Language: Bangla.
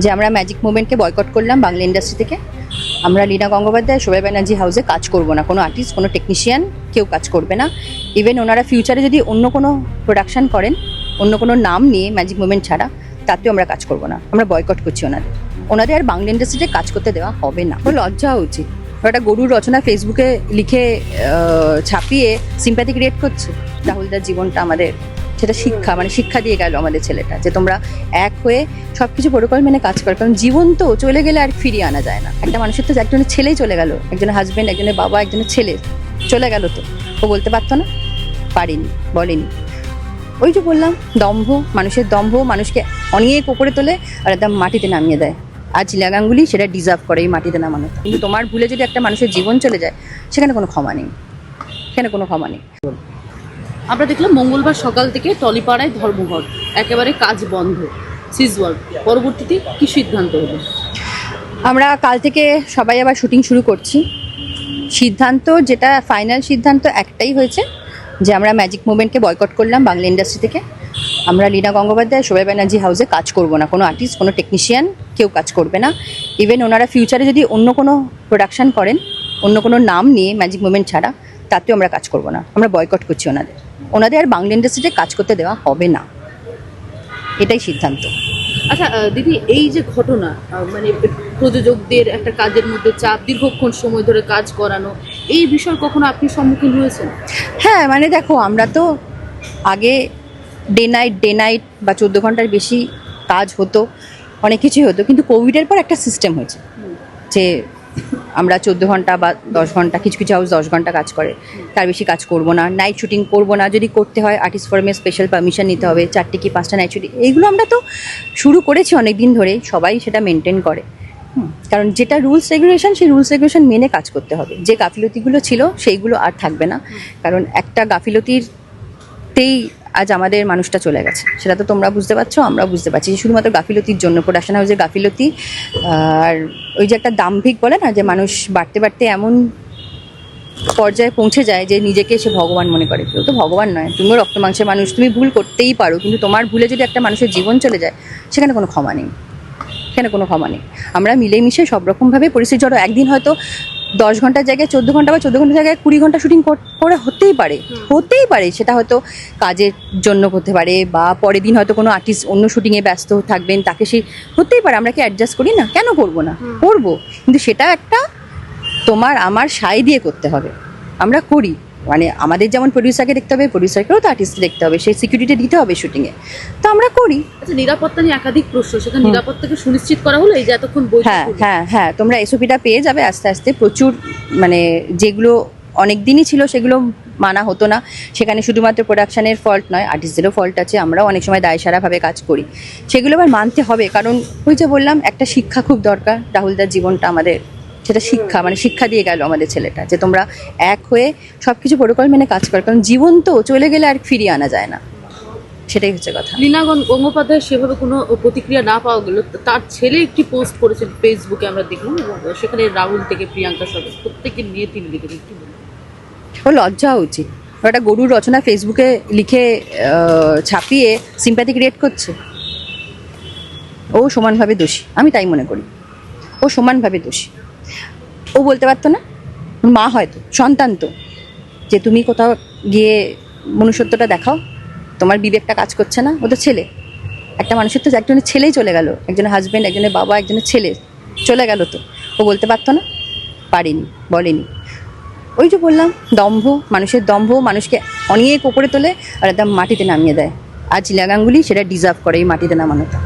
যে আমরা ম্যাজিক মুভমেন্টকে বয়কট করলাম বাংলা ইন্ডাস্ট্রি থেকে। আমরা লীনা গঙ্গোপাধ্যায়, শোভা ব্যানার্জি হাউসে কাজ করব না, কোনো আর্টিস্ট, কোনো টেকনিশিয়ান কেউ কাজ করবে না। ইভেন ওনারা ফিউচারে যদি অন্য কোনো প্রোডাকশন করেন, অন্য কোনো নাম নিয়ে ম্যাজিক মুভমেন্ট ছাড়া, তাতেও আমরা কাজ করব না। আমরা বয়কট করছি ওনাদের আর বাংলা ইন্ডাস্ট্রিতে কাজ করতে দেওয়া হবে না। লজ্জা উচিত। একটা গরুর রচনা ফেসবুকে লিখে ছাপিয়ে সিম্প্যাথি ক্রিয়েট করছে। রাহুলদার জীবনটা আমাদের, সেটা শিক্ষা, মানে শিক্ষা দিয়ে গেল আমাদের ছেলেটা, যে তোমরা এক হয়ে সব কিছু প্রোটোকল মেনে কাজ করো। কারণ জীবন তো চলে গেলে আর ফিরিয়ে আনা যায় না। একটা মানুষের তো একজনের ছেলেই চলে গেল, একজনের হাজব্যান্ড, একজনের বাবা, একজনের ছেলে চলে গেল, তো ও বলতে পারতো না? পারিনি, বলেনি। ওই যে বললাম, দম্ভ, মানুষের দম্ভ মানুষকে অনেক ওপরে তোলে আর একদম মাটিতে নামিয়ে দেয়। আজ লীলা গাঙ্গুলি সেটা ডিজার্ভ করে, এই মাটিতে নামানো। কিন্তু তোমার ভুলে যদি একটা মানুষের জীবন চলে যায়, সেখানে কোনো ক্ষমা নেই, সেখানে কোনো ক্ষমা নেই। আমরা দেখলাম মঙ্গলবার সকাল থেকে টলিপাড়ায় ধর্মঘট, একেবারে কাজ বন্ধ, সিজওয়ার্ক। পরবর্তীতে কি সিদ্ধান্ত হলো? আমরা কাল থেকে সবাই আবার শুটিং শুরু করছি। সিদ্ধান্ত, যেটা ফাইনাল সিদ্ধান্ত একটাই হয়েছে, যে আমরা ম্যাজিক মুভমেন্টকে বয়কট করলাম বাংলা ইন্ডাস্ট্রি থেকে। আমরা লীনা গঙ্গোপাধ্যায়, শোভা ব্যানার্জি হাউসে কাজ করব না, কোনো আর্টিস্ট, কোনো টেকনিশিয়ান কেউ কাজ করবে না। ইভেন ওনারা ফিউচারে যদি অন্য কোনো প্রোডাকশন করেন, অন্য কোনো নাম নিয়ে ম্যাজিক মুভমেন্ট ছাড়া, তাতেও আমরা কাজ করব না। আমরা বয়কট করছি ওনাদের আর বাংলা ইন্ডাস্ট্রিতে কাজ করতে দেওয়া হবে না, এটাই সিদ্ধান্ত। আচ্ছা দিদি, এই যে ঘটনা, মানে প্রযোজকদের একটা কাজের মধ্যে চাপ, দীর্ঘক্ষণ সময় ধরে কাজ করানো, এই বিষয় কখনো আপনি সম্মুখীন হয়েছেন? হ্যাঁ, মানে দেখো, আমরা তো আগে ডে নাইট বা 14 ঘন্টার বেশি কাজ হতো, অনেক কিছুই হতো। কিন্তু কোভিডের পর একটা সিস্টেম হয়েছে যে আমরা 14 ঘন্টা বা 10 ঘন্টা, কিছু কিছু হাউস 10 ঘন্টা কাজ করে, তার বেশি কাজ করব না। নাইট শুটিং করব না, যদি করতে হয় আর্টিস্ট ফোরামের স্পেশাল পারমিশন নিতে হবে, 4টে কি 5টা নাইট শুটিং। এইগুলো আমরা তো শুরু করেছি অনেক দিন ধরে, সবাই সেটা মেনটেন করে। কারণ যেটা রুলস রেগুলেশন, সেই রুলস রেগুলেশন মেনে কাজ করতে হবে। যে গাফিলতিগুলো ছিল সেইগুলো আর থাকবে না। কারণ একটা গাফিলতিতেই আজ আমাদের মানুষটা চলে গেছে, সেটা তো তোমরা বুঝতে পারছো, আমরা বুঝতে পারছি। শুধুমাত্র গাফিলতির জন্য, প্রোডাকশন হাউসের গাফিলতি। আর ওই যে একটা দাম্ভিক বলে না, যে মানুষ বাড়তে বাড়তে এমন পর্যায়ে পৌঁছে যায় যে নিজেকে সে ভগবান মনে করে। কেউ তো ভগবান নয়, তুমিও রক্ত মাংসের মানুষ, তুমি ভুল করতেই পারো। কিন্তু তোমার ভুলে যদি একটা মানুষের জীবন চলে যায়, সেখানে কোনো ক্ষমা নেই, সেখানে কোনো ক্ষমা নেই। আমরা মিলেমিশে সব রকমভাবে পরিস্থিতি, ধরো একদিন হয়তো 10 ঘন্টার জায়গায় 14 ঘন্টা বা 14 ঘন্টার জায়গায় 20 ঘন্টা শুটিং করে হতেই পারে। সেটা হয়তো কাজের জন্য হতে পারে, বা পরের দিন হয়তো কোনো আর্টিস্ট অন্য শুটিংয়ে ব্যস্ত থাকবেন, তাকে সেই হতেই পারে। আমরা কি অ্যাডজাস্ট করি না? কেন করবো না? করবো। কিন্তু সেটা একটা তোমার আমার সায় দিয়ে করতে হবে। আমরা করি, মানে আমাদের যেমন প্রডিউসারকে দেখতে হবে, প্রডিউসারকেও তো আর্টিস্টকে দেখতে হবে, সেই সিকিউরিটি দিতে হবে শুটিংয়ে, তো আমরা করি। আচ্ছা, নিরাপত্তা নিয়ে একাধিক প্রশ্ন, সেখানে নিরাপত্তাকে সুনিশ্চিত করা হলো এই যে এতক্ষণ হ্যাঁ, তোমরা এসওপিটা পেয়ে যাবে আস্তে আস্তে। প্রচুর, মানে যেগুলো অনেক দিনই ছিল সেগুলো মানা হতো না। সেখানে শুধুমাত্র প্রোডাকশানের ফল্ট নয়, আর্টিস্টদেরও ফল্ট আছে। আমরাও অনেক সময় দায়সারাভাবে কাজ করি, সেগুলো আবার মানতে হবে। কারণ ওই যে বললাম, একটা শিক্ষা খুব দরকার। রাহুলদার জীবনটা আমাদের, সেটা শিক্ষা, মানে শিক্ষা দিয়ে গেল আমাদের ছেলেটা, যে তোমরা এক হয়ে সব কিছু প্রোটোকল মেনে কাজ করো। কারণ জীবন তো চলে গেলে আর ফিরিয়ে আনা যায় না, সেটাই হচ্ছে কথা। লীনা গঙ্গোপাধ্যায় সেভাবে কোনো প্রতিক্রিয়া না পাওয়া গেল, তার ছেলে একটি পোস্ট করেছেন ফেসবুকে, আমরা দেখলাম, এবং সেখানে রাহুল থেকে প্রিয়াঙ্কা সব প্রত্যেকের নিয়ে তিনি লিখেছেন। কি বলবেন? ও লজ্জা উচিত। একটা গরুর রচনা ফেসবুকে লিখে ছাপিয়ে সিম্প্যাথি ক্রিয়েট করছে। ও সমানভাবে দোষী, আমি তাই মনে করি। ও সমানভাবে দোষী। ও বলতে পারতো না? মা হয়তো, সন্তান তো, যে তুমি কোথাও গিয়ে মনুষ্যত্বটা দেখাও, তোমার বিবেকটা কাজ করছে না। ও তো ছেলে, একটা মানুষের তো একজনের ছেলেই চলে গেল, একজনের হাজব্যান্ড, একজনের বাবা, একজনের ছেলে চলে গেল, তো ও বলতে পারতো না? পারিনি, বলেনি। ওই যে বললাম, দম্ভ, মানুষের দম্ভ মানুষকে অনেক ওপরে তোলে আর একদম মাটিতে নামিয়ে দেয়। আজ লীলা গাঙ্গুলি সেটা ডিজার্ভ করে, এই মাটিতে নামানোটা।